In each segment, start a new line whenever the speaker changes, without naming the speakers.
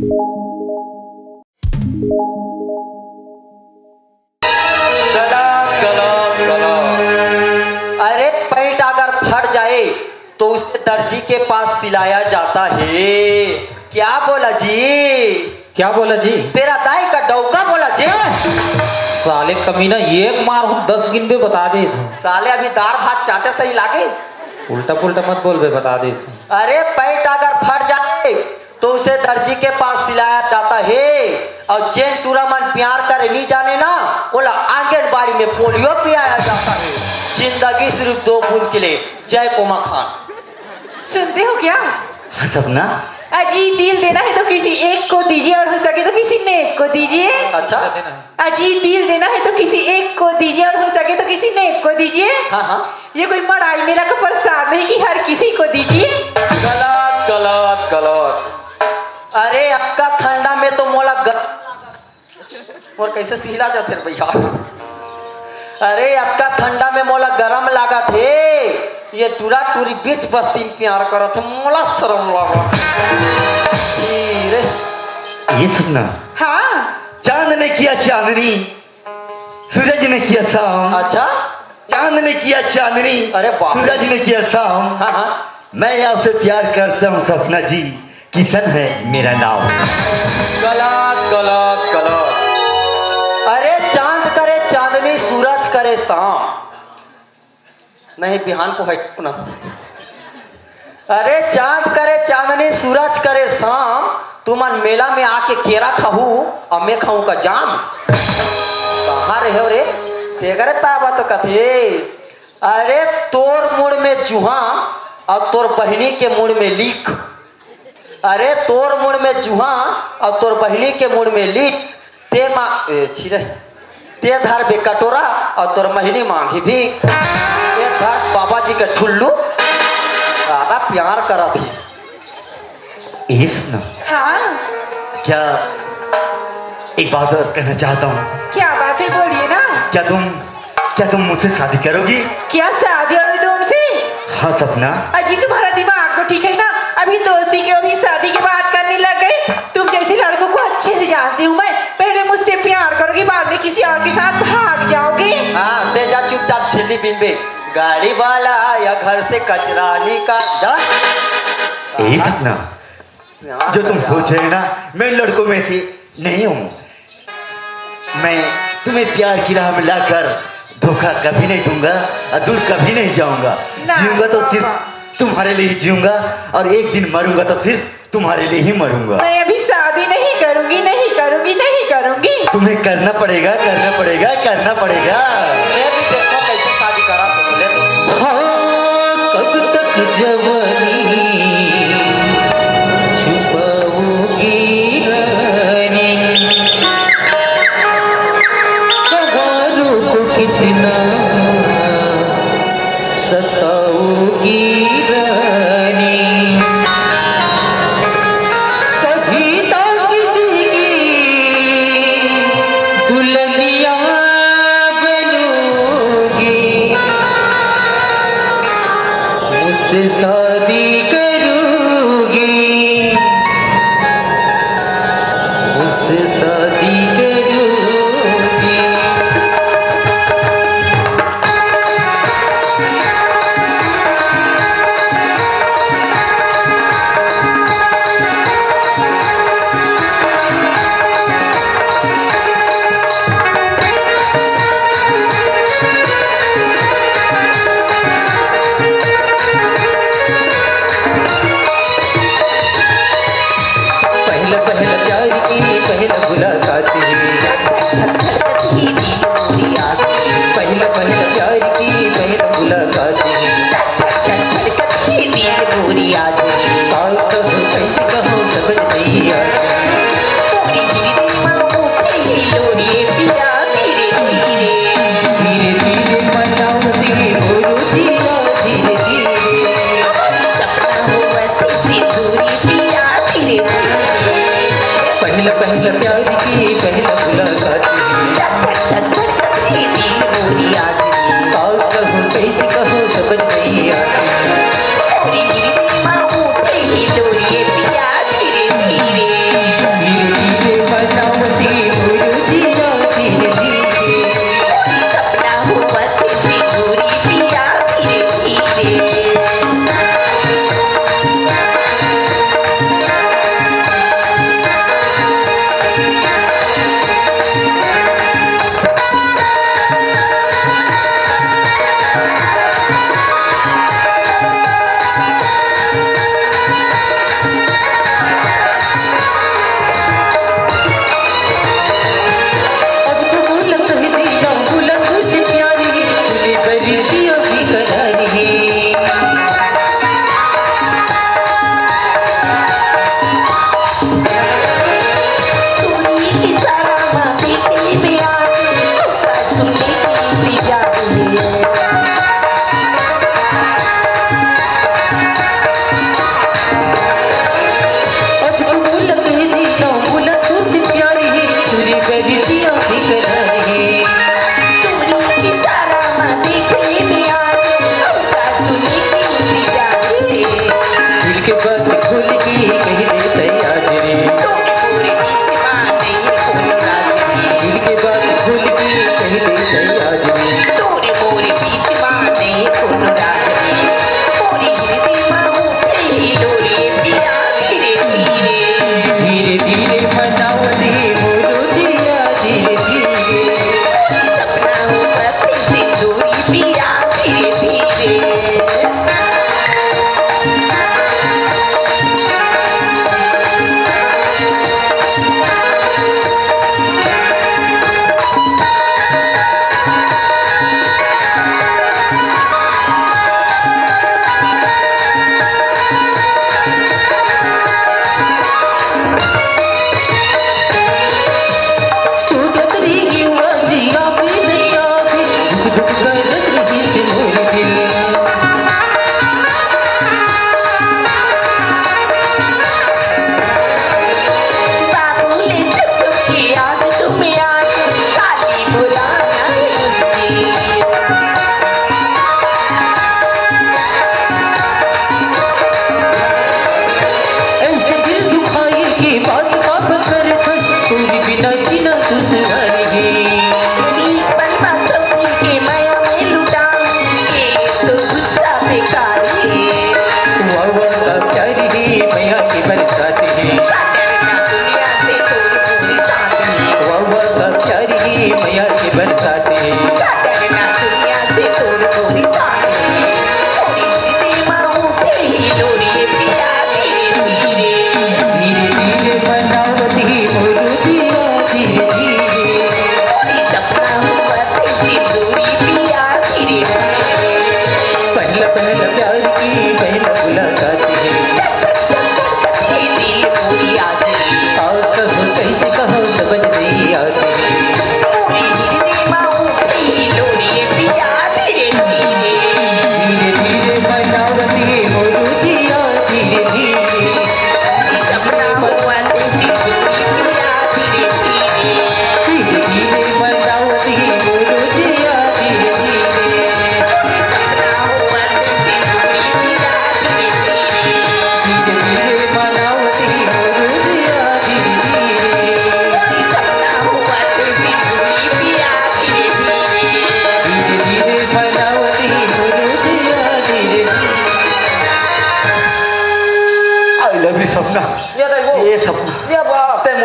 अरे पैंट अगर फट जाए तो उसे दर्जी के पास सिलाया जाता है। क्या बोला जी?
क्या बोला जी?
तेरा दाई का डौका बोला जी।
साले कमीना एक मार हो 10 गिन पे बता दे तू।
साले अभी दार भात चाटे सही लागे।
उल्टा पुल्टा मत बोल बे, बता दे तू।
अरे पैंट अगर फट जाए तो उसे दर्जी के पास सिलाया जाता है। और चैन टूरा मन प्यार करे नहीं जाने ना, बोला आंगनबाड़ी में पोलियो पिलाया जाता है। जिंदगी सिर्फ 2 बूंद के लिए। जय कोमा खान।
सुनते हो क्या?
हाँ सपना।
अजी दिल देना है तो किसी एक को दीजिए और हो सके तो किसी नेक को दीजिए।
अच्छा।
अजी दिल देना है तो किसी एक को दीजिए और हो सके तो किसी नेक को दीजिए।
हाँ हाँ।
ये कोई मड़ाई मेला का प्रसाद नहीं कि हर किसी को दीजिए।
गलत गलत गलत। अरे आपका ठंडा में तो मोला और कैसे सिला जाते भैया। अरे आपका ठंडा में मोला गरम लगा थे। ये टूरा टूरी बीच बस्ती में प्यार करत मोला शर्म लगा।
ये सपना।
हाँ।
चांद ने किया चांदनी, सूरज ने किया शाम।
अच्छा।
चांद ने किया चांदनी,
अरे बाप रे।
सूरज ने किया शाम।
हाँ हाँ।
मैं आपसे प्यार करता हूँ सपना जी, किशन है मेरा नाम।
गलत गलत गलत। अरे चांद करे चांदनी, सूरज करे शाम। नहीं बिहान को है ना। अरे चांद करे चांदनी, सूरज करे शाम। तुमन मेला में आके केरा खाऊ और मैं खाऊं का जाम। कहाँ रहे हो रे? तेरे पावा तो कथे। अरे तोर मुड़ में चूहा और तोर बहिनी के मुड़ में लीक। अरे तोर मुड़ में चूहा और तोर बहिनी के मुड़ में लीक। ते माँ छिरे ते धर बे कटोरा और तोर महीनी मांगी भी। ते धर बाबा जी का ठुल्लू। ज्यादा प्यार करा थी।
ये सपना।
हाँ।
क्या एक बात और कहना चाहता हूँ।
क्या बात है बोलिए ना।
क्या तुम मुझसे शादी करोगी?
क्या शादी और तुमसे?
हाँ सपना।
अजी तुम्हारा दिमाग तो ठीक है ना। अभी दोस्ती के अभी शादी की बात करने लग गए। तुम जैसे लड़कों को अच्छे से जानती हूँ मैं। पहले मुझसे प्यार करोगी, बाद में किसी और के साथ भाग जाओगे।
हाँ ते जा चुपचाप छिल्ली बिन बे। गाड़ी वाला या घर से कचरा निकाल।
यही सपना जो तुम सोच रहे ना, मैं लड़कों में से नहीं हूँ। मैं तुम्हें प्यार की राह में लाकर धोखा कभी नहीं दूंगा और दूर कभी नहीं जाऊंगा। जीऊंगा तो सिर्फ तुम्हारे लिए ही जीऊंगा और एक दिन मरूंगा तो सिर्फ तुम्हारे लिए ही मरूंगा।
मैं अभी शादी नहीं करूंगी, नहीं करूंगी, नहीं करूंगी।
तुम्हें करना पड़ेगा, करना पड़ेगा, करना पड़ेगा।
मैं भी देखो कैसे शादी करा सकते।
हाँ, कब तक जवानी छुपाओगी रानी, कहारों को कितना सताओगी रानी। कभी तो किसी की दुल्हनिया बनूंगी, मुझसे शादी करूंगी, मुझसे शादी करूंगी।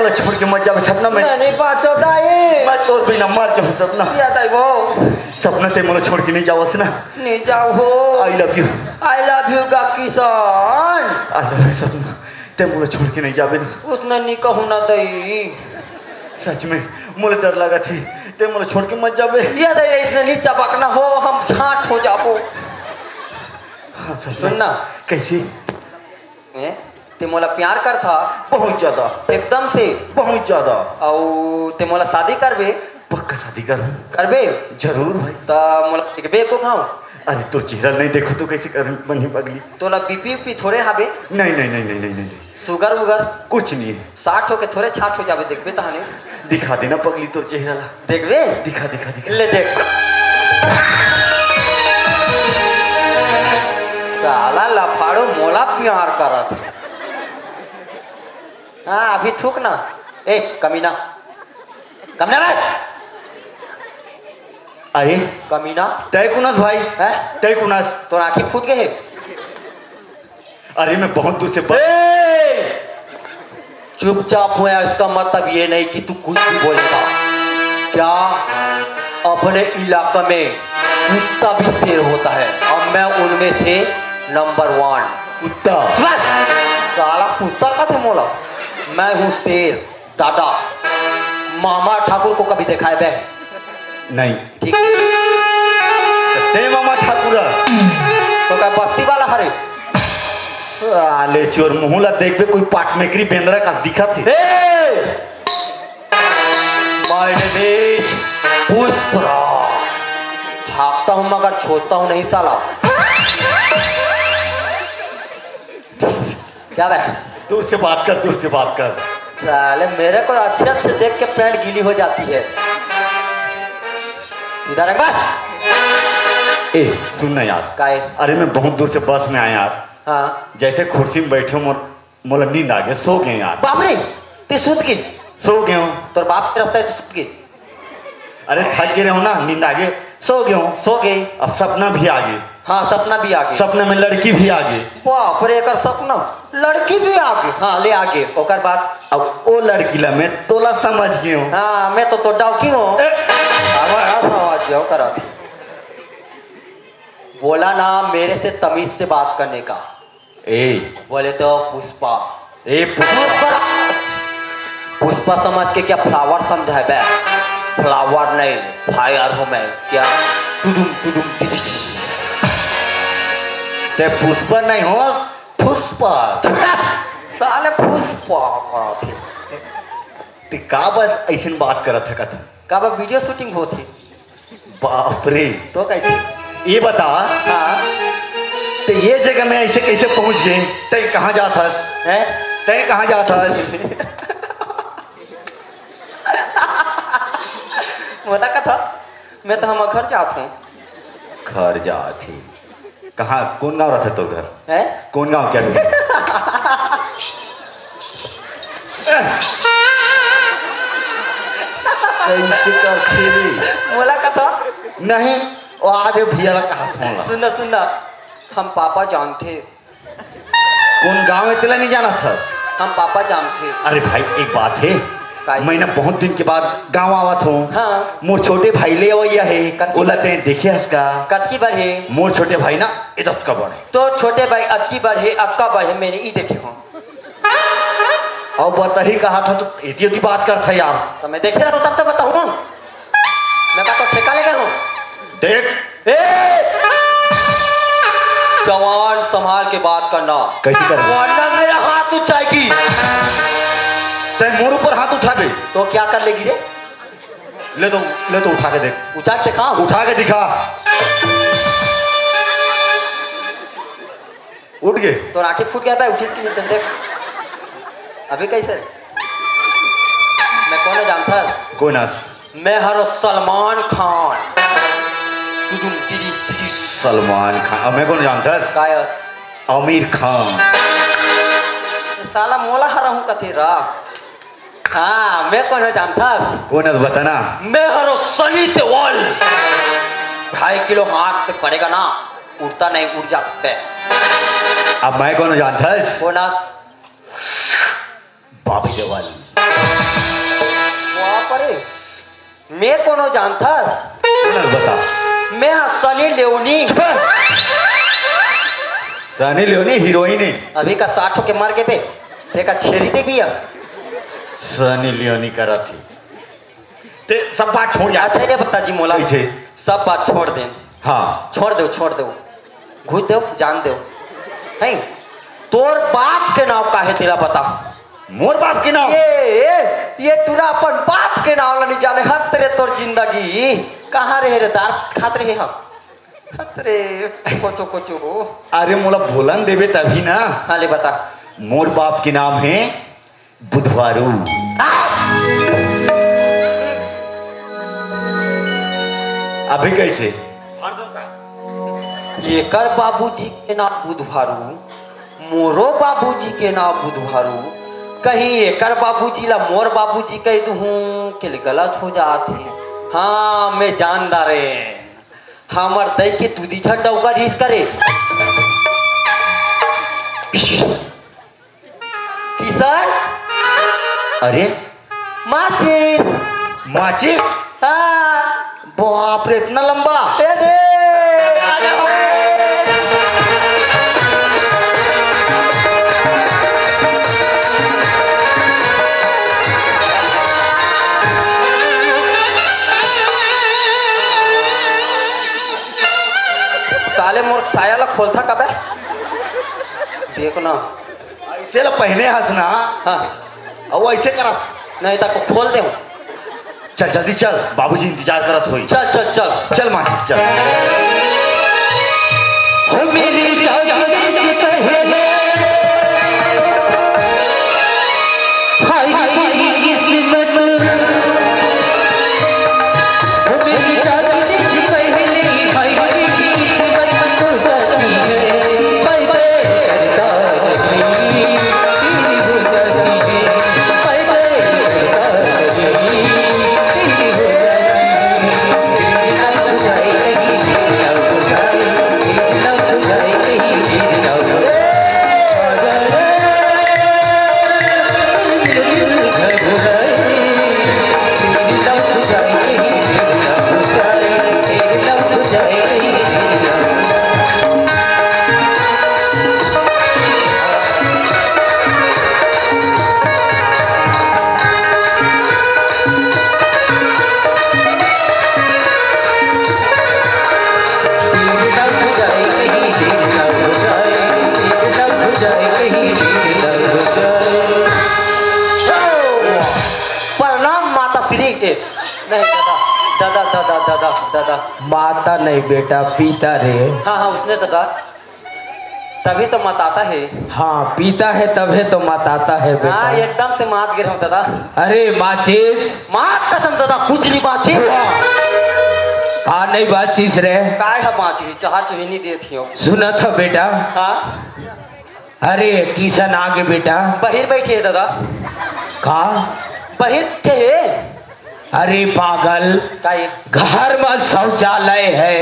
मोला छोड़ के मत जावे सपना में
मैं नहीं बाचोदा ये
मैं तोर बिना मर जाऊं सपना
याद आई वो
सपना ते मोला छोड़ के नहीं जावस ना
नहीं जाओ हो
आई लव यू
का किसान
आई लव यू सपना ते मोला छोड़ के नहीं जावे ना
उसने नहीं कहूँ ना दई
सच में मोला डर लगा थी ते मोला छोड़ के मत जावे
याद आई इसने नहीं चपकना हो हम छाट हो जाबो
हाँ, सपना।
सुनना
कैसे
ते मोला प्यार कर था
बहुत ज्यादा
एकदम से
बहुत ज्यादा
और ते मोला शादी करबे
पक्का शादी कर
करबे
जरूर भाई
ता मोला देखबे को खाऊं
अरे तो चेहरा नहीं देखो तो कैसे कर बनी पगली
तोला बीपी थोड़े हाबे
नहीं नहीं नहीं नहीं नहीं नहीं
शुगर वुगर
कुछ नहीं है
60 होके थोड़े छाट हो जाबे देखबे तहाने
दिखा देना पगली तो चेहरा ला
देखबे
दिखा दिखा दिखा
ले देख साला लफाड़ो मोला प्यार करत हाँ अभी थूक ना ए कमीना कमीना रे
अरे
कमीना
तय कुनास भाई
है
तय कुनास
तो आंखें फूट गए
अरे मैं बहुत दूर से
चुपचाप हुआ इसका मतलब ये नहीं कि तू कुछ भी बोलेगा क्या अपने इलाका में कुत्ता भी शेर होता है और मैं उनमें से नंबर 1
कुत्ता
साला कुत्ता का थे मोला मैं हूँ शेर दादा मामा ठाकुर को कभी देखा है बे
नहीं
ठीक
ते मामा ठाकुर
तो क्या बस्ती वाला हरे
आले चोर मुहला देखबे कोई पाट मेकरी बेंद्रा का दिखा थे
माय नेम इज पुष्पराज भागता हूँ मगर छोड़ता हूँ नहीं साला क्या बे
दूर से बात कर दूर से बात कर
साले मेरे को अच्छे अच्छे देख के पैंट गीली हो जाती है सीधा रख बात
ए सुन ना यार
काहे
अरे मैं बहुत दूर से बस में आया यार
हाँ
जैसे कुर्सी में बैठे मोला नींद आ गया सो गए यार
बाप रे ते सुत की
सो गया हूँ
तोर बाप के रास्ता है तो सुत की
अरे थक गए हो ना नींद आ गए सो गया हूँ
सो गए
अब सपना भी आ गए
हाँ सपना भी आ गए
सपने में लड़की भी आ गई
बाप रे कर सपना लड़की भी आ गई हाँ ले आगे ओकर बाद
अब वो लड़की ला मैं तोला समझ गया हूँ
हाँ मैं तो डाउकी हूँ
ए,
समझ जाओ करा थी बोला ना मेरे से तमीज से बात करने का
ए
बोले तो पुष्पा
ए
पुष्पा समझ के क्या फ्लावर समझा है बे फ्लावर नहीं फायर हूँ मैं क्या टुडुम टुडुम टिडिश
ते पुष्पा नहीं हो पुष्पा
साले पुष्पा करा थे
ते का बस ऐसे बात करत है कथा
कब वीडियो शूटिंग होती
बाप रे
तो कैसे
ये बता
हाँ
ते ये जगह में ऐसे कैसे पहुंच गए तय कहाँ जाता
है
तय कहाँ जाता
मोटा कथा मैं तो हम घर जाता हूँ
घर जाती कहाँ कौन गाँव रहता तो घर
है
कौन गाँव क्या कैसे करते रे
मोला कथा
नहीं वो आधे भैया कहा फोन
सुनना सुनना हम पापा जानते
कौन गांव में तेला नहीं जाना था
हम पापा जानते
अरे भाई एक बात है
काय?
मैं ना बहुत दिन के बाद गांव आवत हूँ
हाँ
मोर छोटे भाई ले अवैया है
कत्ती
बोलते हैं देखे इसका
कतकी बढ़े
मोर छोटे भाई ना इधर का बड़े
तो छोटे भाई अक्की बढ़े अक्का बढ़े मैंने ई देखे हूँ
अब बता ही कहा था तो इतनी इतनी बात करता यार
तो मैं देखे रहता तब तो बताऊँ ना मैं कहा तो ठेका ले गया हूँ
देख
जवान संभाल के बात करना
कैसे कर
वरना मेरा हाथ उठाएगी
तय मोर ऊपर हाथ उठाबे
तो क्या कर लेगी रे
ले तो उठा के देख
उठा के दिखा
उठा के दिखा उठ गए
तो आंखें फूट गया भाई उठीस की नहीं देख अभी कैसे मैं कौन है जानता
कोई ना
मैं हर सलमान खान टुडुम टिडिश टिडिश
सलमान खान मैं कौन जानता है
काय
आमिर खान
साला मोला हरा हूँ कथे रा हाँ मैं कौन है जानता
कौन है बताना
मैं हरो सनी देओल 2.5 किलो हाथ पड़ेगा ना उड़ता नहीं उड़ जाता है
अब मैं कौन जानता है
कौन
बॉबी देओल
करे मैं कोनो जानता
सुनल बता
मैं हाँ सनी लेओनी
सनी लियोनी हीरोइन है
अभी का 60 के मार के पे देखा छेरी दे भी यस
सनी लियोनी करा थी ते सब बात छोड़ जा
अच्छा ये बता जी मोला
कैसे?
सब बात छोड़ दे
हाँ
छोड़ दो घुस दो जान दो नहीं तोर बाप के नाम काहे तेरा बता
मोर बाप के नाम
ये टूरा अपन बाप के नाम ला नहीं जाने हत रे तोर जिंदगी कहाँ रहे रे दार खात रहे हम हत रे कोचो
अरे मोला बोलन देवे तभी ना
हाँ ले बता
मोर बाप के नाम है बुधवारू अभी कैसे
ये कर बाबूजी के नाम बुधवारू मोरो बाबूजी के नाम बुधवारू कहीं एकर बाबूजी ला मोर बाबूजी कह दूँ के लिए गलत हो जाते हाँ मैं जानदार है हमर दई के दूधी झंडा उकर हिस करे किसान
अरे
माचिस
माचिस
हाँ
बाप रे इतना लंबा
ए दे आजा हो। साले मोर साया ला खोलता कब है देखो ना
ऐसे ला पहने हंसना
हाँ
और ऐसे करा
नहीं तक खोल दे
चल जल्दी चल बाबूजी इंतजार करत होई
चल चल चल
चल माचिस चल
हो मेरी जाने से पहले हाय मेरी किस्मत हो मेरी जाने से पहले हाय मेरी किस्मत तो जाती है बाय बाय करता रही हो जाती है बाय बाय करता रही हो प्रणाम माता श्री के नहीं दादा दादा दादा दादा दादा
माता नहीं बेटा पिता रे।
हाँ हाँ उसने दादा तभी तो मताता है
हाँ पिता है तभी तो माताता है
हाँ
बेटा।
एकदम से मात गिर हूँ दादा
अरे माचिस
मात कसम दादा कुछ नहीं बाची
आ नहीं बाचिस रे।
काय है बाची चाह चुही नहीं देती हो
सुना था बेटा।
हाँ
अरे किशन आगे बेटा।
बहिर बैठे है दादा
का
बहिर थे
अरे पागल
काय
घर में शौचालय है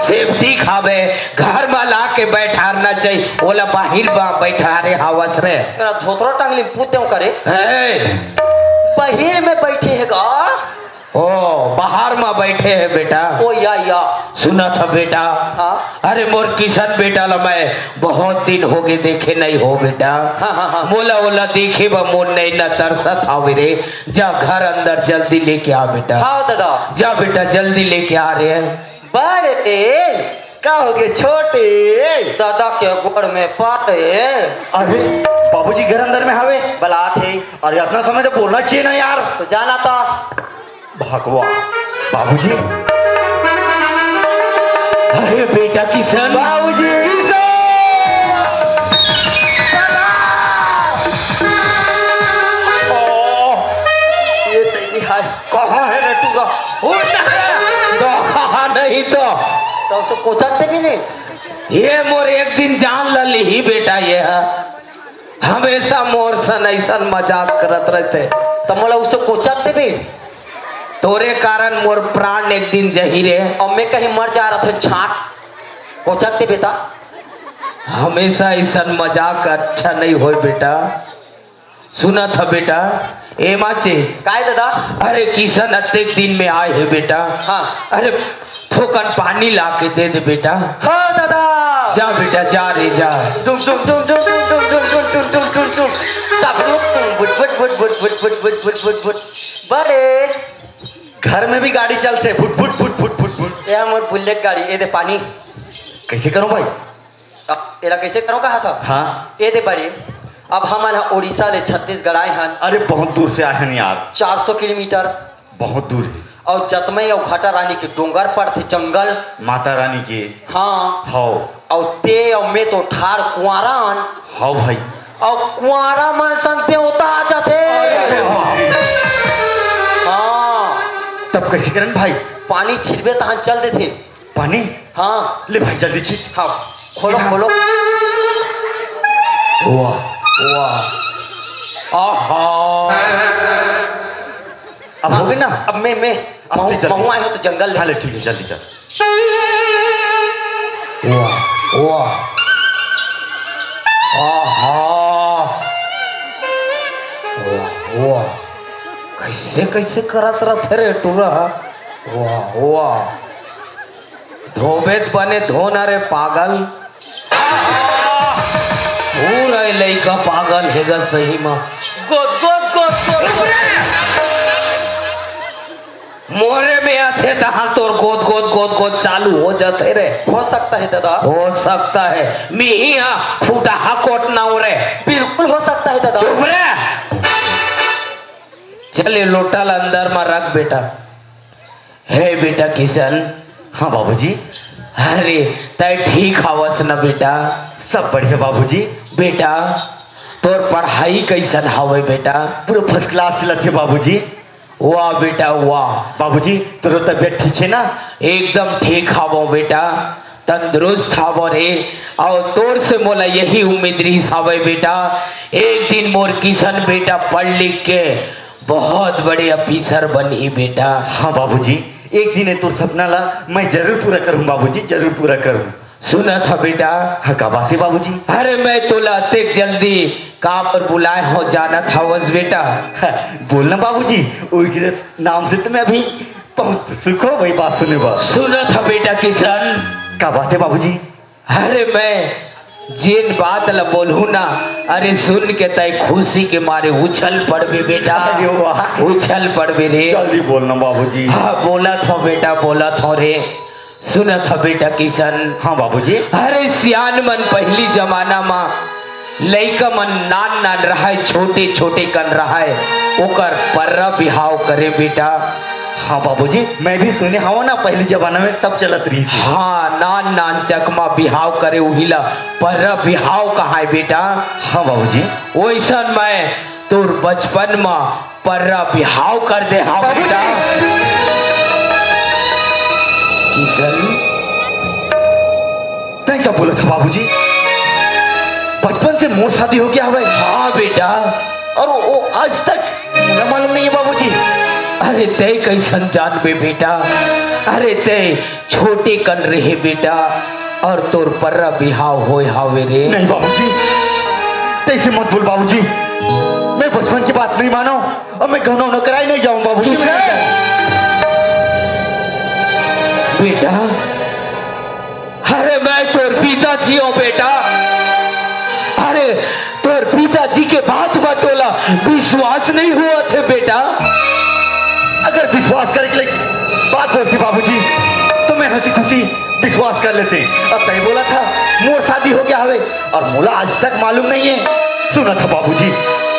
सेफ्टी खावे घर में ला के बैठारना चाहिए ओला बाहिर बैठा रे हवस रे।
मेरा धोतरा टांगली पूछ दे करे
है
बहिर में बैठे है गा
ओ बाहर में बैठे है बेटा।
ओ या
सुना था बेटा।
हाँ
अरे मोर किशन बेटा ला मैं बहुत दिन हो गए देखे नहीं हो बेटा।
हाँ।
मोला ओला देखे बा मोन नहीं न तरसत आवे रे। जा घर अंदर जल्दी लेके आ बेटा।
हाँ दादा
जा बेटा जल्दी लेके आ रहे हैं।
बड़े
का हो गए छोटे
दादा के गोड़ में पाटे
अरे बाबूजी घर अंदर में हवे
बला थे
अरे इतना समय तो बोलना चाहिए ना यार।
तो जाना था
भगवा बाबूजी
अरे बेटा किशन
बाबूजी
ये तेरी हाय कहाँ है रटूगा
कहा नहीं तो
उसको कोचाते भी नहीं
ये मोर एक दिन जान लली ही बेटा ये है। हमेशा मोर सन ऐसा मजाक करत रहते
तो मोला उसको कोचाते भी
तोरे कारण मोर प्राण एक दिन जही रे।
और मैं कहीं मर जा रहा था छाट कोचाते बेटा
हमेशा ऐसा मजाक अच्छा नहीं हो बेटा। सुना था बेटा ए माचिस
काय दादा?
अरे किशन अत्येक दिन में आए है बेटा।
हाँ।
अरे थोकन पानी ला के दे दे बेटा।
हाँ दादा।
जा बेटा जा रे जा।
डुम डुम डुम डुम डुम डुम डुम डुम डुम डुम डुम डुम तब बुट बुट बुट बुट बुट बुट बुट बुट बुट बुट बड़े
घर में भी गाड़ी चलते foot foot foot foot foot foot.
ये मोर बुलेट गाड़ी ए दे पानी।
कैसे करूं भाई?
अब एला कैसे करो कहा था?
हाँ।
ए दे बड़े अब हम उड़ीसा ले छत्तीसगढ़ आए हन।
अरे बहुत दूर से आए हैं यार।
400 किलोमीटर।
बहुत दूर है।
और जतमई और घाटा रानी के डोंगर पर थे जंगल।
माता रानी के।
हाँ।
हाउ।
और ते और मैं तो ठाड़ कुआरान।
हाउ भाई।
और कुआरा मन संग देवता आ जाते। हाँ।
तब कैसे करन भाई?
पानी छिड़बे तहां चल देते।
पानी?
हाँ।
ले भाई जल्दी छिट।
हाँ खोलो खोलो।
वाह वाह आहा।
अब हो गए ना?
अब मैं
अब तो जल्दी।
महू आए हो तो जंगल
हाँ ले ठीक है जल्दी चल।
वाह वाह आहा। वाह वाह कैसे कैसे करत रहते रे टूरा। वाह वाह धोबेत बने धोना रे पागल। पूरा लइका पागल हेगा सही में।
गोद गोद गोद गोद।
मोरे में आते तहाँ तोर गोद गोद गोद गोद चालू हो जाते रे।
हो सकता है दादा।
हो सकता है मी यहाँ फूटा कोट ना हो रे।
बिल्कुल हो सकता है दादा।
चुप रे। चले लोटल अंदर में रख बेटा। हे बेटा किशन।
हाँ बाबूजी।
अरे तय ठीक हवस न बेटा?
सब बढ़िया बाबूजी।
बेटा तोर पढ़ाई कैसन हवे बेटा?
पूरा फर्स्ट क्लास चलत है बाबूजी।
वाह बेटा वाह।
बाबूजी तोर तबियत ठीक है ना?
एकदम ठीक हवो बेटा तंदुरुस्त हवो रे। और तोर से मोला यही उम्मीद रही हवे बेटा एक दिन मोर किशन बेटा पढ़ लिख के बहुत बड़े ऑफिसर बनी बेटा।
हाँ बाबूजी एक दिन है तोर सपना ला मैं जरूर पूरा करूँ बाबूजी जरूर पूरा करूँ।
सुना था बेटा?
हाँ का बात है बाबूजी?
अरे मैं तोला तेक जल्दी काम पर बुलाए हो जाना था वस बेटा।
हाँ, बोलना बाबूजी उनके नाम से तो मैं अभी बहुत सुख हो वही बात सुने बा।
सुना था बेटा किशन?
का बात है बाबूजी?
अरे मैं जिन बात ला बोलू ना अरे सुन के तय खुशी के मारे उछल पड़बे बेटा।
अरे वाह।
उछल पड़बे रे।
जल्दी बोलना बाबूजी।
हाँ बोला था बेटा बोला था रे। सुना था बेटा किशन?
हाँ बाबूजी।
अरे सियान मन पहली जमाना में लइका मन नान नान रहा छोटे छोटे कन रहा ओकर पर्रा बिहाव करे बेटा।
हाँ बाबूजी मैं भी सुने हूँ ना पहले जमाना में सब चलत रही थी।
हाँ नान नान चकमा बिहाव करे उहिला पर्रा बिहाव कहा है बेटा?
हाँ बाबूजी।
वैसा मैं तोर बचपन में पर्रा बिहाव कर दे। हाँ बेटा किशन
तय क्या बोला था बाबूजी? बचपन से मोर शादी हो गया है?
हाँ बेटा।
और वो आज तक मुझे मालूम नहीं है बाबूजी।
अरे तय कैसन जानबे बेटा? अरे तय छोटे कन रहे बेटा और तोर पर्रा बिहाव होए हावे रे।
नहीं बाबूजी तैसे मत बोल बाबूजी। मैं बचपन की बात नहीं मानो और मैं गहना उन्हें कराई नहीं जाऊं बाबूजी।
बेटा अरे मैं तोर पिताजी हूँ बेटा। अरे तोर पिताजी के बात बतोला विश्वास नहीं हुआ थे बेटा।
अगर विश्वास करके लिए बात बोलती बाबूजी तो मैं हंसी खुशी विश्वास कर लेते। अब तय बोला था मोर शादी हो गया हवे और मोला आज तक मालूम नहीं है। सुना था बाबूजी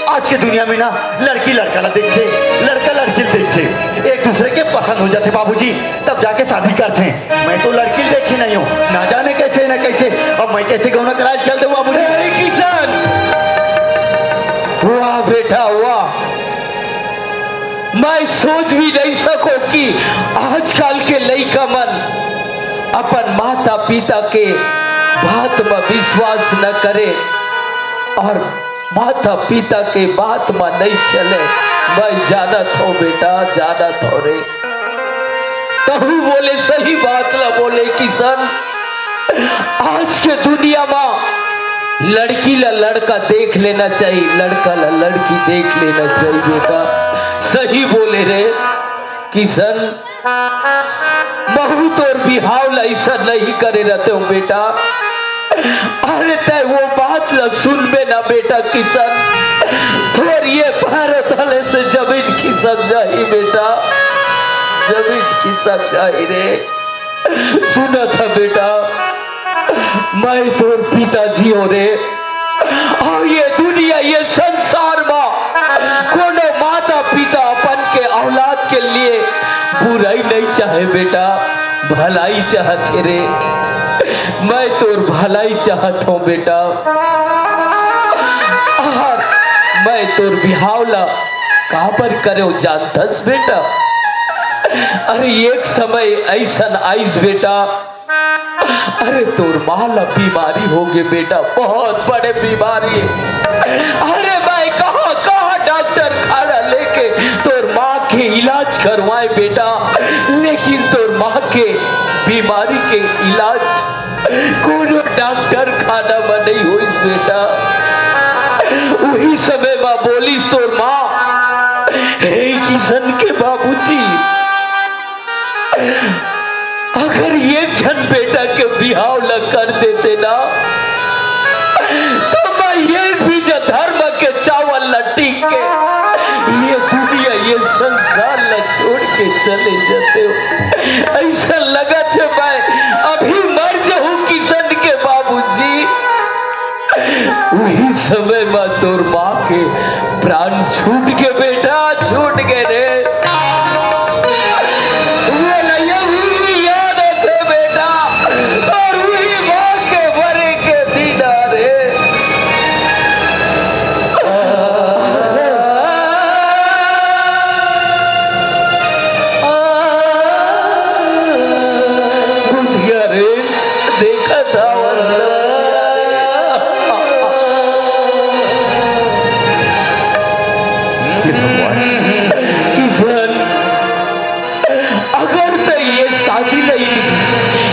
आज के दुनिया में ना लड़की लड़का ना देखते लड़का लड़की देखते एक दूसरे के पसंद हो जाते बाबूजी तब जाके शादी करते हैं। मैं तो लड़की देखी नहीं हूँ ना जाने कैसे ना कैसे अब मैं कैसे गौना कराए चल दो बाबूजी।
किशन वाह बेटा वाह। मैं सोच भी नहीं सको कि आजकल के लड़का मन अपन माता पिता के बात में विश्वास न करे और माता पिता के बात में नहीं चले। मैं जानत हो बेटा जानत हो रे। तभी बोले सही बात ला बोले किशन आज के दुनिया में लड़की ला लड़का देख लेना चाहिए, लड़का ला लड़की देख लेना चाहिए बेटा। सही बोले रे किशन, बहुत और बिहाव ला ऐसा नहीं करे रहते हो बेटा। अरे तय वो बात ला सुन में ना बेटा किशन, फिर ये भारत हले से जमीन खिसक जाई बेटा, जमीन खिसक जाई रे। सुना था बेटा, मैं तोर पिताजी हो रे, और ये दुनिया ये संसार में कोनो माता पिता अपन के औलाद के लिए बुराई नहीं चाहे बेटा, भलाई चाहते रे। मैं तोर भलाई चाहत हूँ बेटा, और मैं तोर बिहावला कहाँ पर करे जानतस बेटा। अरे एक समय ऐसा आइस बेटा, अरे तोर माला बीमारी हो गई बेटा, बहुत बड़े बीमारी है। अरे मैं कहाँ कहाँ डॉक्टर खाना लेके तोर माँ के इलाज करवाए बेटा, लेकिन तोर माँ के बीमारी के इलाज कोनो डॉक्टर खाना में नहीं हुई बेटा। वही समय माँ बोलिस तोर माँ, हे किशन के बाबूजी, अगर ये जन बेटा के बिहाव न कर देते ना, तो मैं ये बीज धर्म के चावल न टीक के ये दुनिया ये संसार न छोड़ के चले जाते हो। ऐसा लगा थे मैं अभी मर जाऊं किशन के बाबूजी। वही समय में तोर माँ के प्राण छूट के बेटा, छूट गए रे।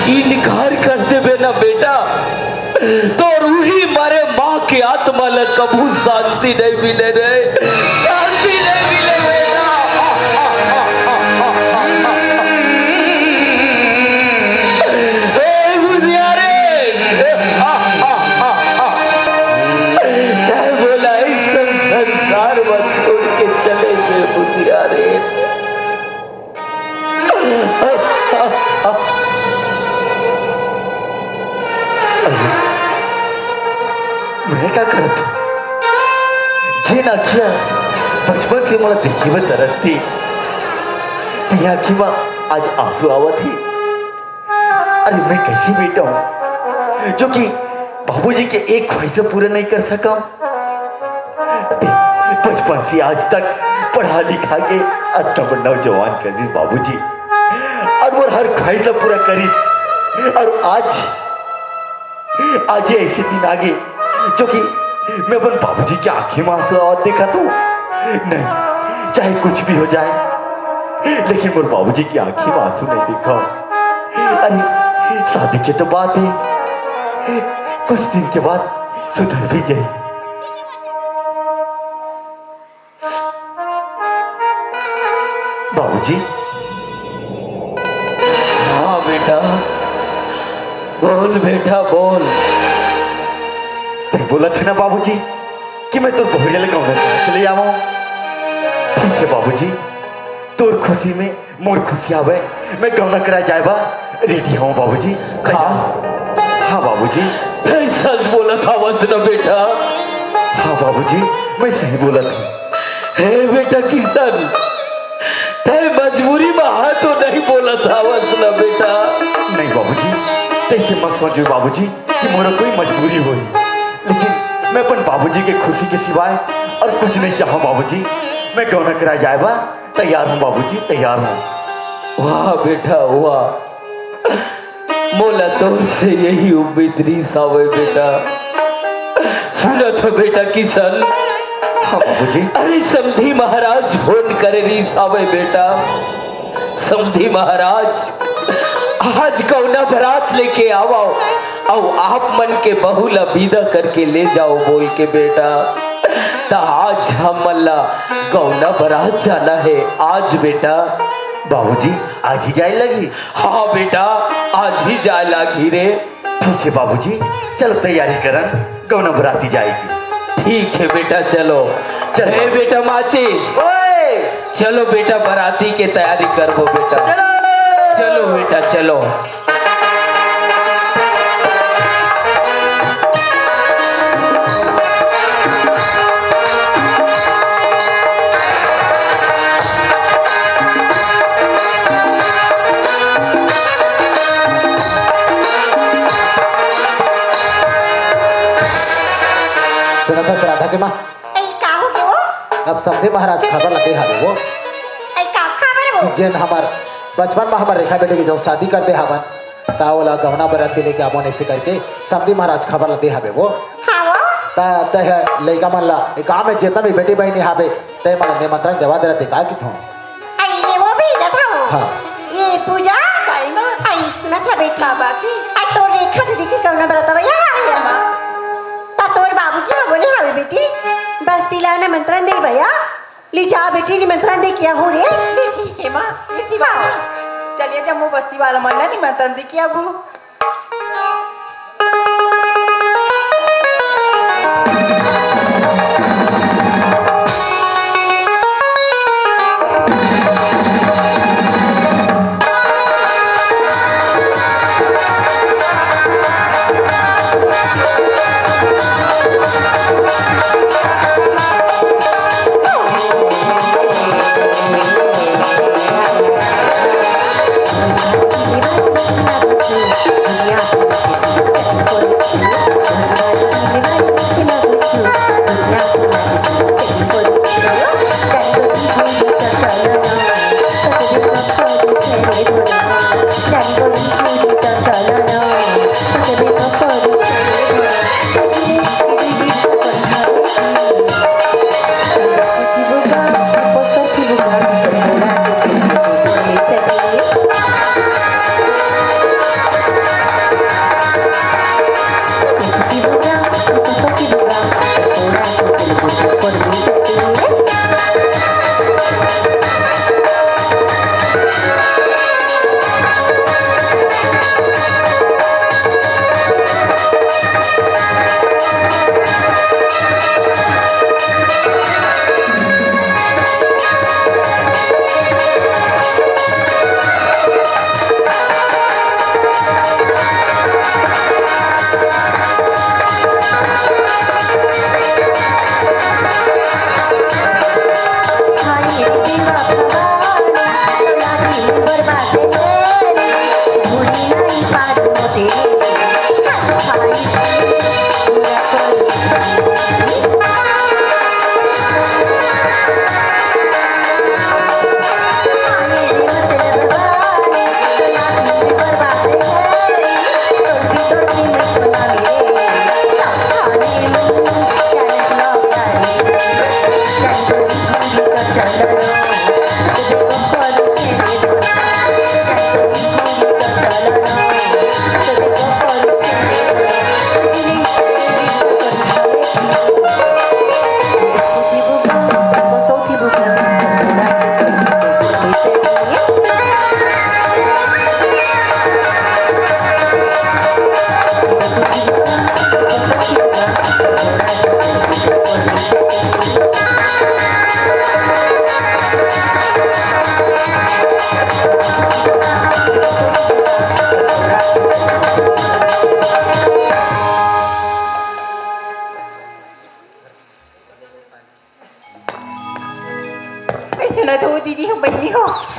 इनकार कर देवे ना बेटा, तो रूही मारे माँ के आत्मा ल कबू शांति नहीं मिले रे, शांति नहीं मिले बेटा। बोला इस संसार में छोड़ के चले गए बुधियारे।
मैं क्या करत जे ना किया बचपन से मला देखी में तरसती ती आखी में आज आंसू आवत ही। अरे मैं कैसी बेटा हूं जो कि बाबूजी के एक ख्वाहिश पूरा नहीं कर सका। बचपन से आज तक पढ़ा लिखा के अत्ता नौजवान कर दी बाबूजी, और वो हर ख्वाहिश पूरा करी। और आज ऐसे दिन आगे जो कि मैं अपन बाबूजी की आंखें में आंसू और देखा तो नहीं, चाहे कुछ भी हो जाए, लेकिन मोर बाबूजी की आंखें में आंसू नहीं देखा। अरे शादी की तो बात है, कुछ दिन के बाद सुधर भी जाए। बाबूजी।
हाँ बेटा, बोल बेटा बोल।
बोला थे ना बाबूजी कि मैं तो बहुड़े लगाऊंगा चले जाऊं। ठीक है बाबूजी, तोर खुशी में मोर खुशी आवे, मैं गौना करा जाएबा रेडी हूं बाबूजी। हाँ बाबूजी,
सच बोला था बस ना बेटा।
हाँ बाबूजी, मैं सही बोला था।
हे बेटा किशन, तय मजबूरी में हाँ तो नहीं बोला था बस ना बेटा।
नहीं बाबूजी, कैसे मत समझो बाबूजी कि मोरा कोई मजबूरी हुई, लेकिन मैं अपन बाबूजी के खुशी के सिवाय और कुछ नहीं चाहूँ बाबूजी। मैं गौना करा जाएबा तैयार हूँ बाबूजी, तैयार हूँ।
वाह बेटा वाह, मोला तो से यही उम्मीद रही सावे बेटा। सुना था बेटा किशन।
हाँ बाबूजी।
अरे समधी महाराज फोन करे रही सावे बेटा। समधी महाराज आज कौना बरात लेके आवो, और आप मन के बहू ला विदा करके ले जाओ बोल के बेटा। तो आज हम ला गौना बारात जाना है आज बेटा।
बाबूजी आज ही जाए लगी?
हाँ बेटा आज ही जाए लागी रे।
ठीक है बाबूजी, चलो तैयारी करन, गौना बराती जाएगी।
ठीक है बेटा चलो। चले बेटा माचिस,
ओए
चलो बेटा बाराती के तैयारी करबो बेटा।
चलो
चलो बेटा चलो।
सुना था श्राद्धा के माँ
ऐ का हो गयो?
अब समझे महाराज खबर लगे हावे वो
ऐ का खबर वो?
जेन हमार बचपन में हमार रेखा बेटे की जो शादी करते हवन तावला गहना बराती लेके आबो ऐसे करके समझी महाराज खबर लगे हावे वो
हाँ वो?
त लइका मन ला गाँव में जितना भी बेटी बहनी हावे ते मन निमंत्रण देवा दे रहते का कि थो।
ऐ ने वो भी था वो?
हाँ।
ये पूजा
काई माँ
ऐ सुना था बेटी
का बात है?
ऐ तो रेखा दीदी की कवना बरतवा या हावे माँ ता तोर बाबूजी माँ बोले हावे बेटी बस तिला निमंत्रण दे भैया ली जा बेटी निमंत्रण दे किया हो रे।
ठीक है माँ, इसी बात चलिए जम्मू बस्ती वाला मन ने निमंत्रण दे किया वो।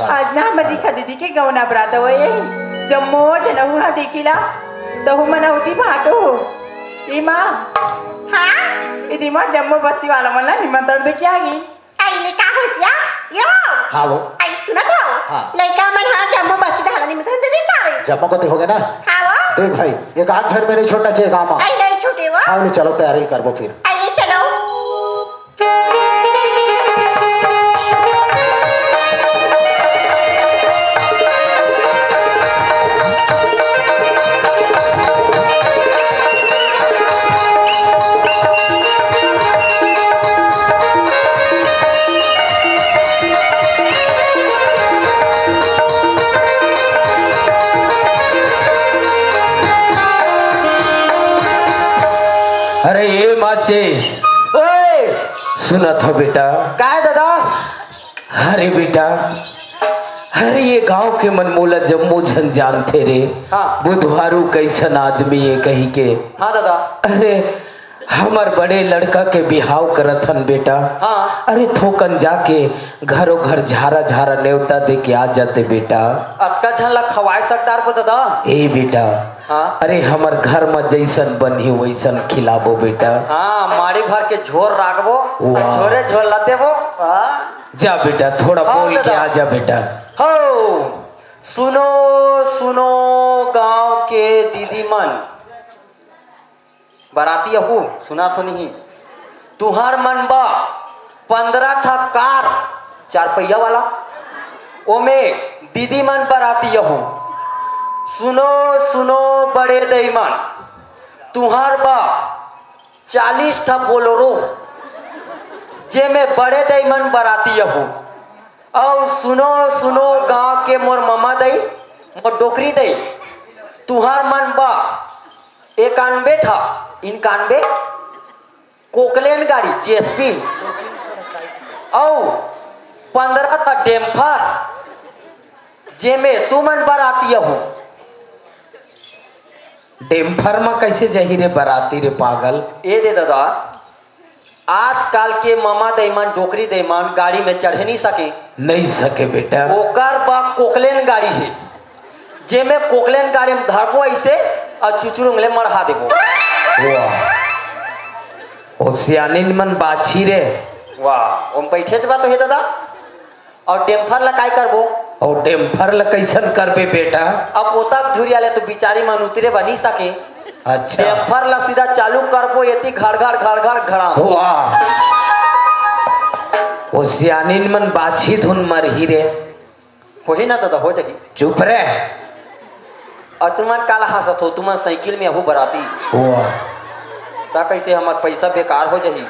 आज ना हमारी रेखा दीदी के गौना बरात हो यही जम्मो जनऊ हा देखिला तो हम मनौजी भाटो ए माँ
हाँ
इदी माँ जम्मू बस्ती वाला मन निमंत्रण दे क्या गी
ऐले का होसिया यो
हाँ वो
ऐ सुना तो
हाँ।
लड़का मन हाँ जम्मू बस्ती धाला निमंत्रण दे दी सारे
जम्मू को हो गया ना।
हाँ वो
देख भाई एक आध घर में नहीं छोड़ना चाहिए गाँव में।
ऐ नहीं छूटे वो
हाँ चलो तैयारी करबो फिर।
ऐले चलो
बाचेस
ओए
सुना था बेटा।
काय दादा?
अरे बेटा, अरे ये गांव के मनमोला जम्मू झन जानते रे।
हाँ।
बुधवारू कैसन आदमी है कही के।
हाँ दादा।
अरे हमार बड़े लड़का के बिहाव करथन बेटा।
हाँ।
अरे थोकन जाके घरों घर झारा झारा न्योता दे के आ जाते बेटा।
अतका झन ला खवाए सकदार को दादा।
ए बेटा,
हाँ।
अरे हमार घर में जैसन बनी वैसन खिलाबो बेटा।
हाँ, माड़ी भर के झोर राखबो,
वाह।
झोरे झोर ला देबो। हाँ।
जा बेटा, थोड़ा
हाँ,
बोल के
दादा।
आ जा बेटा।
हो सुनो सुनो गांव के दीदी मन, बराती हूँ सुना तो नहीं। तुहार मन बा 15 ठा कार 4 पहिया वाला, ओमे दीदी मन बराती हूँ। सुनो सुनो बड़े दईमान, तुहार बा 40 ठा बोलोरो, जे में बड़े दईमन बराती हूँ। और सुनो सुनो गांव के मोर ममा दई, मोर डोकरी दई, तुहार मन बा 91 ठा 91 कोकलेन गाड़ी जेएसपी, और 15 ठा डेम्फर, जे में तू मन बराती हूँ।
डेम्फर में कैसे जही रे बराती रे पागल।
ए दे दादा, आजकल के मामा दैमान डोकरी दैमान गाड़ी में चढ़े नहीं सके।
नहीं सके बेटा।
ओकर बा कोकलेन गाड़ी है, जे में कोकलेन गाड़ी में धरबो ऐसे और चुचुरुंगले मढ़ा देबो।
वाह, ओ सियानिन मन बाछी रे।
वाह, ओम बैठे बा तो हे दादा। और डेम्फर ला काय करबो?
और डेम्फर ला कैसन करबे बेटा।
अब ओतक धुरिया ले तो बिचारी मन उतरे बनी सके।
अच्छा।
डेम्फर ला सीधा चालू करबो, यति घड़ घड़ घड़ घड़ घड़ा।
वाह, ओ सियानिन मन बाछी धुन मरही रे।
हो ही ना दादा, हो जागी।
चुप रे।
और तुमन काला हंसत हो, तुमन साइकिल में हो बराती,
वाह,
ता कैसे हमार पैसा बेकार हो जाही।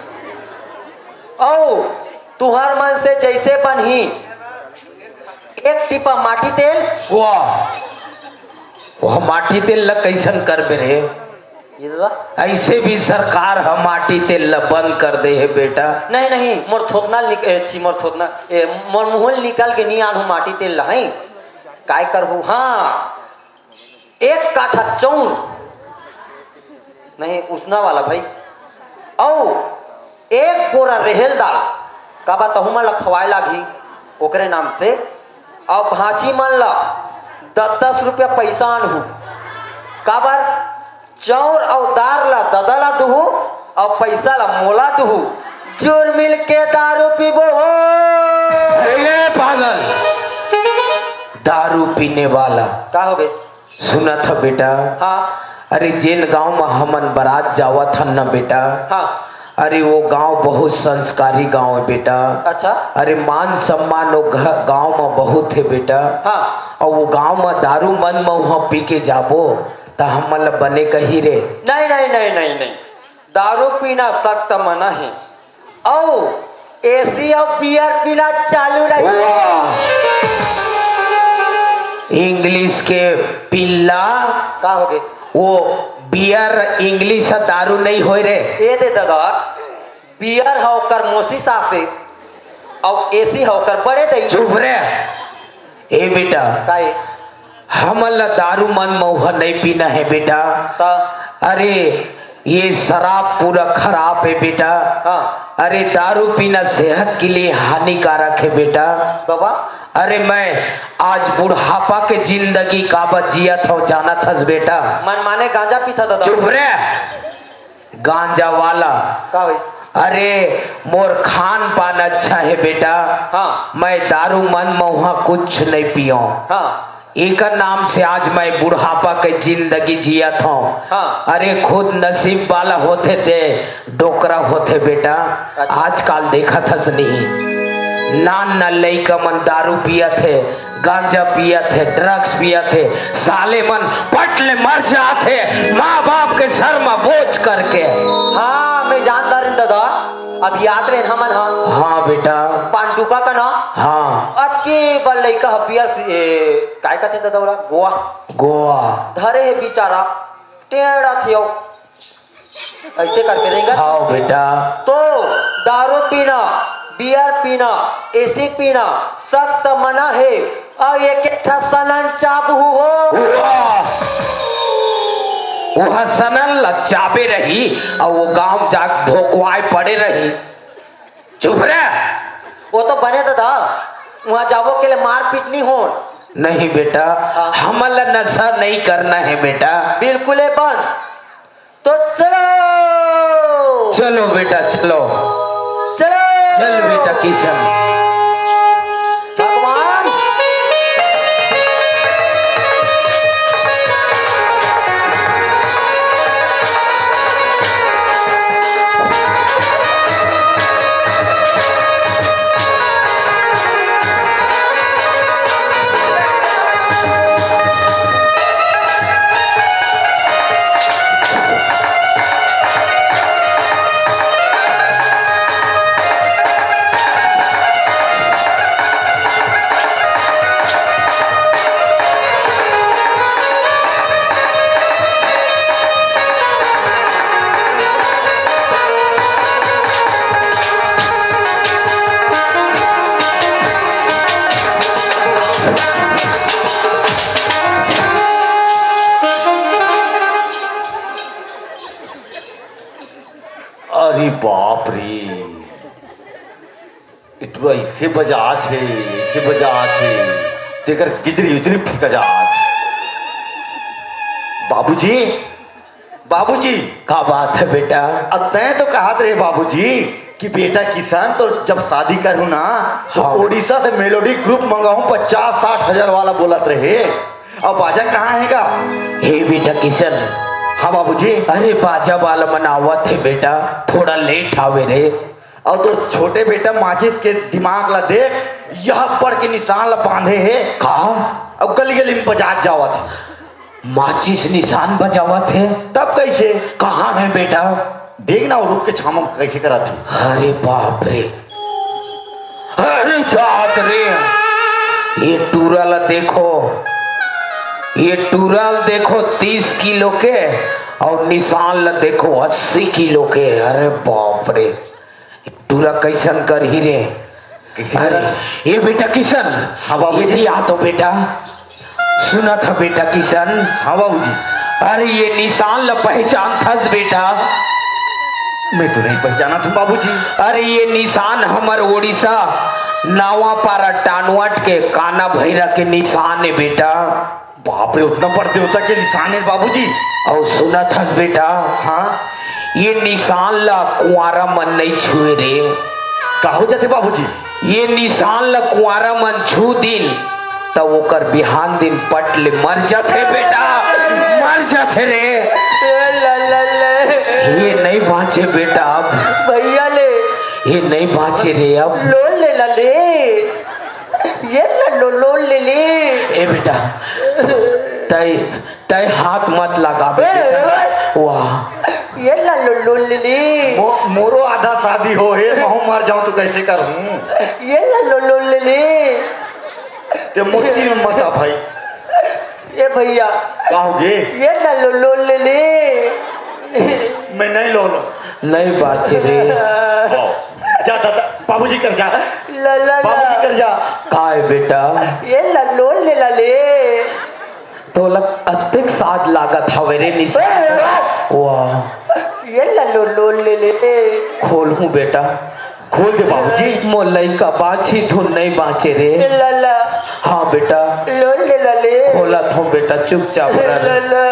औ तुहार मन से जैसे बनही, एक टिपा माटी तेल।
वाह, वह माटी तेल ला कैसन करबे रे।
ये दादा
ऐसे भी सरकार हम माटी तेल ला बंद कर दे है बेटा।
नहीं नहीं, मोर थोतना मोर थोतना मोर मुहल निकल के नहीं आनू माटी तेल लहाई, काय करहू। हाँ, 1 काठा चौर नहीं उसना वाला भाई, औ 1 बोरा रेहल दाल का बात मन ला खवाए लागी ओकरे नाम से। और भांची मन ला 10-10 रुपया पैसा आनहू, काबर चौर और दार ला ददा ला दुहू और पैसा ला मोला दुहू, जोर मिल के दारू पीबो हो।
अरे पागल, दारू पीने वाला
का हो गए?
सुना था बेटा।
हाँ
अरे जिन गांव में हमन बारात जावा था ना बेटा,
हाँ।
अरे वो गांव बहुत संस्कारी गांव है बेटा।
अच्छा।
अरे मान सम्मान वो गांव में बहुत है बेटा।
हाँ।
और वो गांव में दारू मन में वहाँ पी के जाबो तो हमन बने कही रे।
नहीं नहीं नहीं नहीं नहीं, दारू पीना सख्त मना है, और एसी और बियर पीना चालू रही।
इंग्लिश के पिल्ला
का हो गए?
वो बियर इंग्लिश दारू नहीं हो रे।
ए दे दादा, बियर होकर मोसी सासे और एसी होकर बड़े दई।
चुप रे। ए बेटा,
काहे?
हमला दारू मन मऊहा नहीं पीना है बेटा।
ता
अरे ये शराब पूरा खराब है बेटा।
हाँ।
अरे दारू पीना सेहत के लिए हानिकारक है बेटा।
बाबा
अरे मैं आज बुढ़ापा के जिंदगी काबत जिया था जाना था बेटा।
मन माने गांजा पीता दादा।
चुप रे, गांजा वाला।
का होइस?
अरे मोर खान पान अच्छा है बेटा।
हाँ।
मैं दारू मन मऊहा कुछ नहीं पियो।
हाँ।
एक नाम से आज मैं बुढ़ापा के जिंदगी जिया था।
हाँ।
अरे खुद नसीब वाला होते थे डोकरा होते बेटा।
अच्छा।
आजकल देखा था नहीं, नान लइका मन दारू पिया थे, गांजा पिया थे, ड्रग्स पिया थे, साले मन पटले मर जाते माँ बाप के सर में बोझ करके।
हाँ मैं जानदार दादा, अब याद रहे हमन। हाँ
हाँ बेटा।
पांडुका का ना।
हाँ।
अति बल लइका बियर काय कहते दादा ओला? गोवा।
गोवा
धरे है बेचारा, टेढ़ा थियो ऐसे करके रहेगा
हाँ बेटा।
तो दारू पीना, बियर पीना, एसी पीना सख्त मना है। और एक सनन चाबू हो
वह सनन लच्चाबे रही और वो गांव जाग भोकवाए पड़े रही। चुप रह।
वो तो बने तो था वहां जाबो के लिए मारपीट नहीं हो।
नहीं बेटा, हमला नशा नहीं करना है बेटा।
बिल्कुल है बंद। तो चलो
चलो बेटा चलो।
चलो
चल बेटा किशन।
भगवान
अरे बाप रे, इतना इससे बजा थे, इससे बजा थे, तेकर गिजरी उजरी फेंका जा। बाबूजी, बाबूजी,
क्या बात है बेटा?
अब तय तो कहा थे बाबूजी कि बेटा किसान तो जब शादी करूँ ना तो
हाँ।
उड़ीसा से मेलोडी ग्रुप मंगाऊं 50-60 हजार वाला बोलत रहे। अब बाजा कहाँ हैगा?
हे बेटा किशन।
हाँ बाबूजी।
अरे बाजा वाला मनावत है बेटा, थोड़ा लेट आवे रे।
और तो छोटे बेटा माचिस के दिमाग ला देख, यह पर के निशान ला बांधे है।
का
अब गली गली में बजा जावत,
माचिस निशान बजावत है?
तब कैसे?
कहाँ है बेटा?
देख ना रुक के छामा कैसे करा थी।
अरे बाप रे, अरे दात रे, ये टूरल देखो, ये टूरल देखो 30 किलो के और निशान ला देखो 80 किलो के। अरे बाप रे, टूरा कैसन कर ही रे।
कैसे
अरे
करा?
ये बेटा किशन।
हाँ बाबूजी।
ये दिया तो बेटा, सुना था बेटा किशन।
हाँ बाबूजी।
अरे ये निशान ला पहचान थस बेटा?
मैं तो नहीं पहचाना था बाबूजी।
अरे ये निशान हमार उड़ीसा नावापारा टानवट के काना भैरा के निशान है बेटा।
बाप रे, उतना बड़ देवता के निशान है बाबूजी।
और सुना था बेटा,
हाँ,
ये निशान ला कुंवारा मन नहीं छुए रे।
का हो जाते बाबूजी?
ये निशान ला कुंवारा मन छू दिन तो ओकर बिहान दिन पटले मर जाते बेटा, मर जाते रे। ये नहीं बाँचे बेटा अब,
भैया ले
ये नहीं बाँचे रे अब।
लोल ले ला ले, ये लोल ले ले।
ए बेटा, तय तय हाथ मत लगा बेटा। वाह,
ये लोल ले ले।
मोरो आधा शादी हो है, मैं मर जाऊं तो कैसे करूं?
ये लोल ले ले।
ते मूर्ति में मत आ भाई।
ये भैया
कहोगे?
ये लोल ले ले।
मैं नहीं लो लो।
नहीं बाँचे रे।
आओ, जा दादा, बाबूजी कर जा,
ला ला
बाबूजी कर जा।
काय बेटा,
ये लोल ले ला ले।
तो लग अत्यधिक साथ लागत हवे रे निशान। वाह,
ये लोल ले ले।
खोल हूँ बेटा,
खोल दे बाबूजी।
मोलई का बाछी धुन नहीं बाँचे रे।
ला ला
हाँ बेटा,
लोल ले ला ले।
खोला थो बेटा, चुपचाप
ला
रह।
ला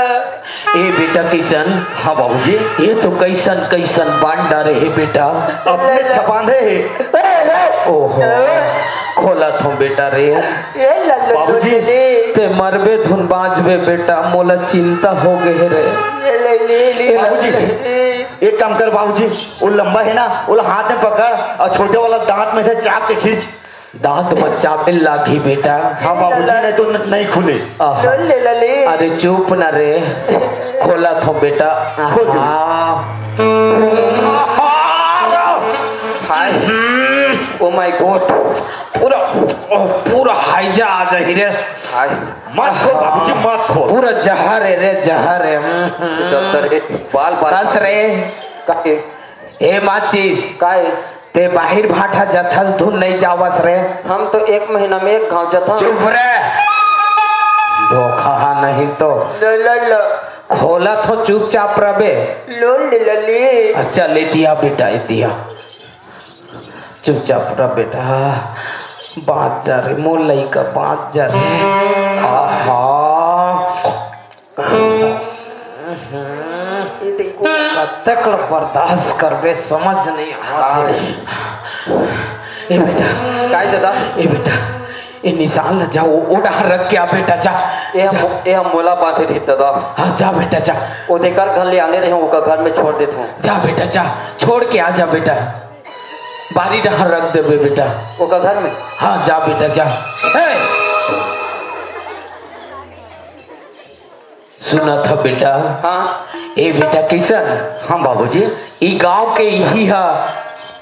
ए बेटा किशन,
हाँ बाबूजी।
ये तो कैसन कैसन बांडा रहे बेटा।
अपने छपांधे है।
ओहो, खोला थो बेटा रे।
ये लोल
बाबूजी।
ले ले।
ते मरबे धुन बाजबे बेटा, मोला चिंता हो गए रे।
ले ले ले
बाबूजी, एक काम कर बाबूजी, वो लंबा है ना, वो हाथ में पकड़ और छोटे वाला दांत में से चाप के खींच।
दांत बच्चा पे लागी बेटा।
हाँ बाबूजी, नहीं तो नहीं खुले।
आहा,
लोल ले ला ले।
अरे चुप न रे, खोला थो बेटा।
खोल दो।
हाय,
ओ माय गॉड।
पूरा पूरा हाइजा आ जाही रे
हाय
मत खो बाबूजी मत खो।
पूरा जहर है रे जहर है
दफ्तर ए, बाल बाल
कस रे
काहे
ए माचिस
काहे
ते बाहिर भाटा जथस धुन नहीं जावस रे
हम तो 1 महीना में एक गांव जाता
चुप रे धोखा नहीं तो
ल
खोला तो चुपचाप रबे
लो ले
अच्छा ले दिया बेटा ये दिया चुपचाप रह बेटा बात जा रे मोलई का बात जा रे आहा
ये देखो
तक बर्दाश्त करबे समझ नहीं आ ए बेटा
काय दादा
ए बेटा ए निशान ल जाओ ओडा रख के आ बेटा जा
ए हम मोला बांधे रही दादा
हाँ जा बेटा जा
ओ देकर घर ले आने रहे ओका घर में छोड़ देता हूँ
जा बेटा जा छोड़ के आ जा बेटा बारी डहार रख दे बेटा
ओका घर में
हाँ जा बेटा जा ए! सुना था बेटा
हाँ
ए बेटा किशन
हाँ बाबूजी
ई गांव के यही है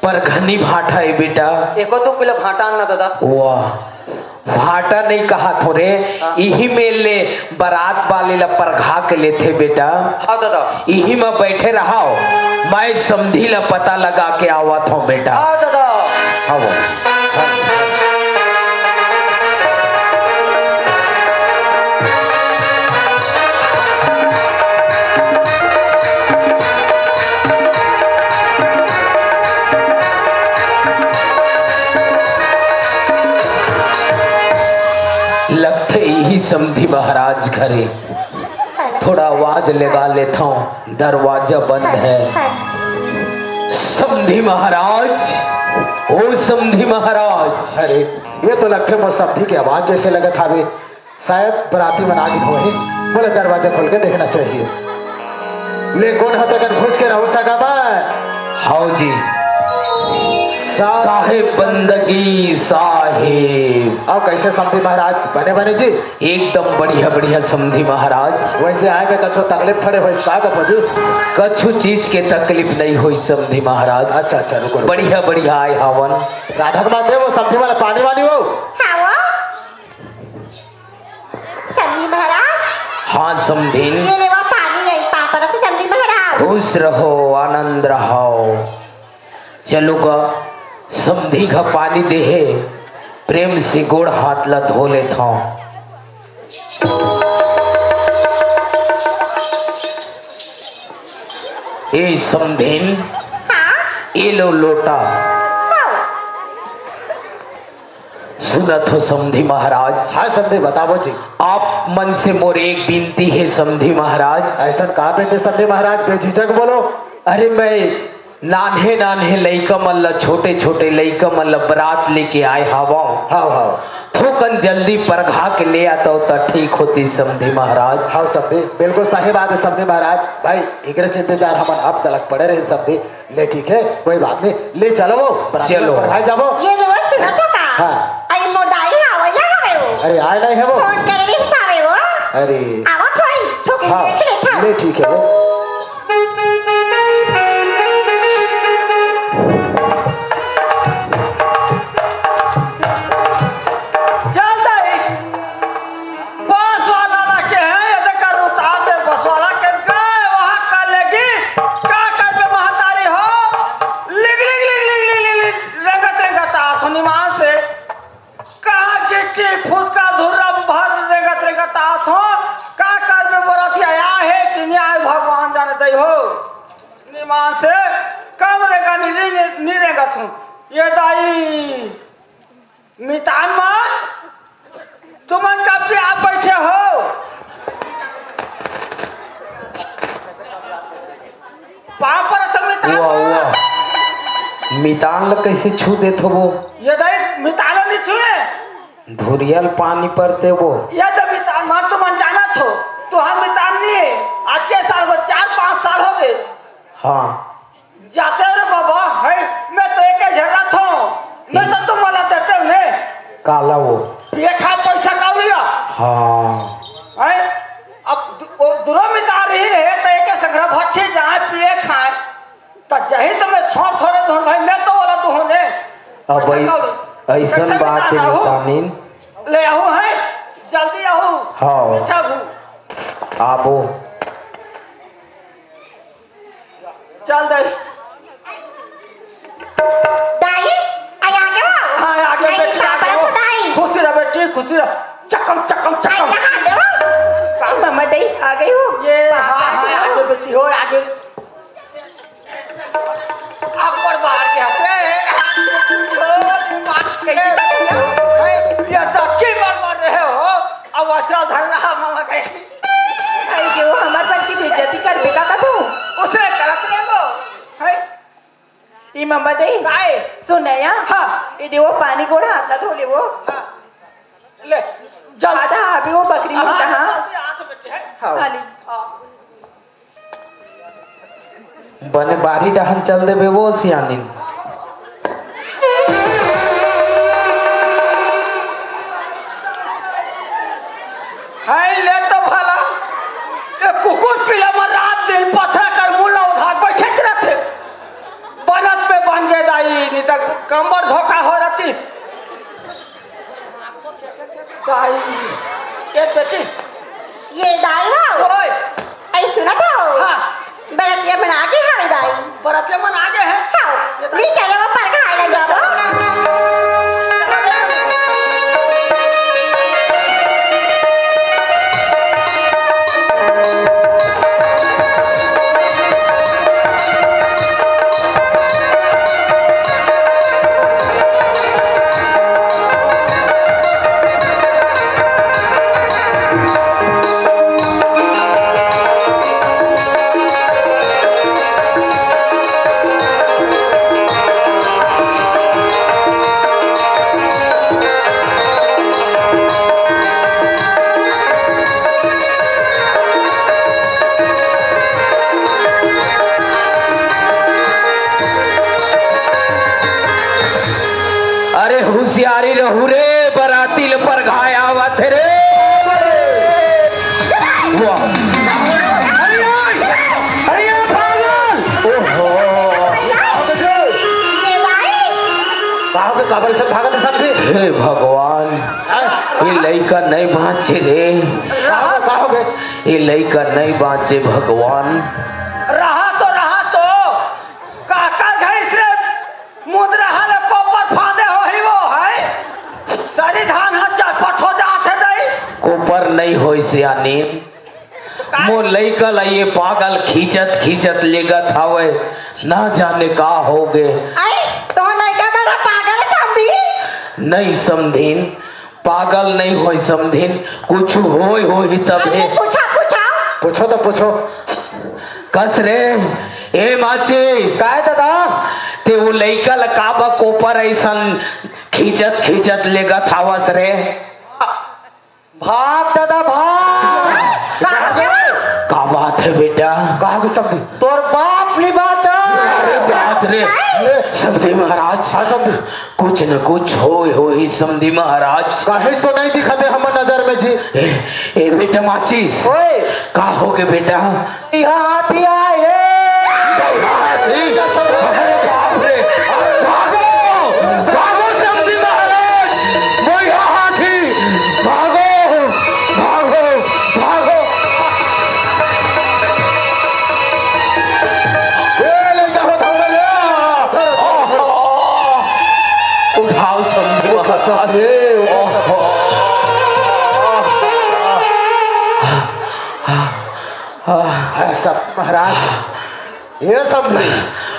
पर घनी भाटा है बेटा
1-2 किलो भाटा आना दादा
वाह भाटा नहीं कहा थोड़े यही में ले बारात वाले ला परघा के ले थे बेटा
हाँ दादा
यही में बैठे रहो मैं समझी ला पता लगा के आवा था बेटा
हाँ दादा
हाँ वो लगते यही समधी महाराज घरे थोड़ा आवाज लगा लेता हूँ दरवाजा बंद है समधी महाराज ओ समधी महाराज
अरे ये तो लगते मोर समधी की आवाज जैसे लगत हावे शायद बराती बना गिन होए बोले दरवाजा खोल के देखना चाहिए ले कौन हता कर खोज के रहो सका बा
हाउ जी साहेब बंदगी साहेब
अब कैसे समधी महाराज बने बने जी
एकदम बढ़िया बढ़िया समधी महाराज
वैसे आए में कछो तकलीफ खड़े हो इसका कथो जी
कछु चीज के तकलीफ नहीं हुई समधी महाराज
अच्छा अच्छा रुको रुको।
बढ़िया बढ़िया आए हवन
राधा के बात है वो समधी वाला पानी वानी वो
हाँ वो समझी महाराज
हाँ समधी
ये ले वो पानी है पापा से समझी महाराज
खुश रहो आनंद रहो चलूगा समधी का पानी देहे प्रेम से गोड़ हाथ ला धो लेता हूं ए समधीन
हाँ
ए लो लोटा सुनत हो समधी महाराज
हाँ समधी बताओ जी
आप मन से मोर एक विनती है समधी महाराज
ऐसा कहा बेटे समधी महाराज बेझिझक बोलो
अरे मैं नान्हे नान्हे लइका मन ला छोटे छोटे लइका मन ला बरात लेके आए हवा
हाँ हाँ
थोकन जल्दी परघा के ले आता तो ठीक होती समधी महाराज
हाँ समधी बिल्कुल सही बात है समधी महाराज भाई इग्रज इंतजार हम अब तलक पड़े रहे समधी ले ठीक है कोई बात नहीं ले चलो वो
चलो।
पढ़ाई जाओ
ये जो सुनो तो का
हाँ।
आई मोडाई आवला हवे वो
अरे आए नहीं है वो
फोन करे रिश्ता हवे वो
अरे
आवो थोड़ी ठोके
हाँ
देख ले था
ले ठीक है वो
चलता है बस वाला रखे हैं ये देकर उतार दे बस वाला के गए वहां कर लेगी का कर पे महतारी हो लिग लिग लिग लिग लिग लिग लिग रंगत रंगत आथुनी मां से कहा गिट्टी फूट का धुर्रम भर रंगत रंगत आथो का कर पे बरती आया है कि न्याय भगवान जाने दई हो निमान से कम रेगा निरेगा तू ये दाई मितान मत तुमन का प्यार बैठे हो पापर तो मितान
हुआ हुआ
मत।
मितान ला कैसे छू देत हो वो
ये दाई मितान नहीं छुए
धुरियल पानी पड़ते वो
ये तो मितान मत तुमन जाना छो तो हम मितान नहीं है आज के साल वो 4-5 साल हो गए
हाँ
जाते रे बाबा है मैं तो एक झगड़ा था मैं तो तुम वाला देते हो ने
काला वो
पेठा पैसा काव लिया
हाँ
है अब वो दुरो मिता रही रहे तो एक संग्रह भट्टी जाए पिए खाए तो जही तो मैं छोड़ थोड़े धोन भाई मैं तो वाला तो होने
अब भाई ऐसा
कैसे
बात है
बता रहा हूँ?
तानीन
ले आओ है जल्दी आओ
हाँ
अच्छा घू
आबो
चल दे
दाई आई आ गया
हाँ आगे
दाई,
बेटी
पापा
आगे
को दाई।
खुशी रह बेटी खुशी रह चकम चकम
आई
चकम
नहा दो
मम्मा दई आ गई हो
ये हाँ हाँ आगे बेटी हो आगे अब पर बाहर के ये धक्की मार रहे हो अब अचरा धर रहा मामा कहीं
आई जो हमार पर की बेइज्जती कर बेका का तू
उसने गलत नहीं वो है
ई मम्मा दई
काय
सुन या
हाँ
ये देवो पानी गोड़ हाथ ला धोले वो
हाँ ले जल्दी
आधा अभी वो बकरी
हाँ
होता हाँ
हाथ बेटी है
खाली
बने बारी डहन चल देबे वो सियानिन
है ले तो भला ये कुकुर पिला में रात दिन पत्थर कर मुला उठा बैठे रहते बनत पे बन गए दाई नहीं तक कंबर धोखा हो रहती दाई ये बेटी
ये दाई हो
ओए
आई सुना तो
हाँ
बरतिया बना के हावे दाई
परतले मन आगे है
हाओ ली चलो वो पर खाए ना जाबो
अरे होशियारी रहू रे बराती ल पर घाय आवत रे वाह अरे अरे पागल ओहो
ये दाई
कहाँ पे काबर से भागत समझे
हे भगवान ये लइका नहीं बाँचे रे
कहाँ गए
ये लइका नहीं बाँचे भगवान
रहा तो काका घाइस रे मुद्रा हाले कोपर फादे हो ही वो है सारी धान हा चटपट हो जाते दई
कोपर नहीं होई सियानीन मो लइका ला ये पागल खींचत खींचत लेगत हावे ना जाने का हो गए
आई तो लड़का बड़ा पागल समझी
नहीं समझीन पागल नहीं होई समझीन कुछ होई तब
अरे
है
पूछा
पूछो तो पूछो
कस रे ए माचिस काय दादा ते वो लइका ला काबा कोपर ऐसन खींचत खींचत लेगत हावस रे
भाग दादा भाग
का बात है बेटा
कहाँ गए समझे
तोर बाप नहीं बाचा
अरे बात रे समधी महाराज
हाँ समझे
कुछ न कुछ होई समधी महाराज
काहे सो नहीं दिखाते हमर नजर में जी
ए बेटा माचिस
ओए
का हो गए बेटा
यहाँ हाथी आए
अरे बाप रे भागो भागो समधी महाराज वो यहाँ हाथी भागो भागो भागो
ए लड़का हो थोड़ा
उठाओ समधी महाराज
समझे ऐसा महाराज ये समझे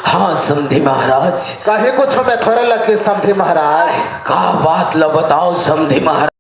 हाँ समधी महाराज
काहे कुछ में थोड़ा लग के समझे महाराज
का बात ला बताओ समधी महाराज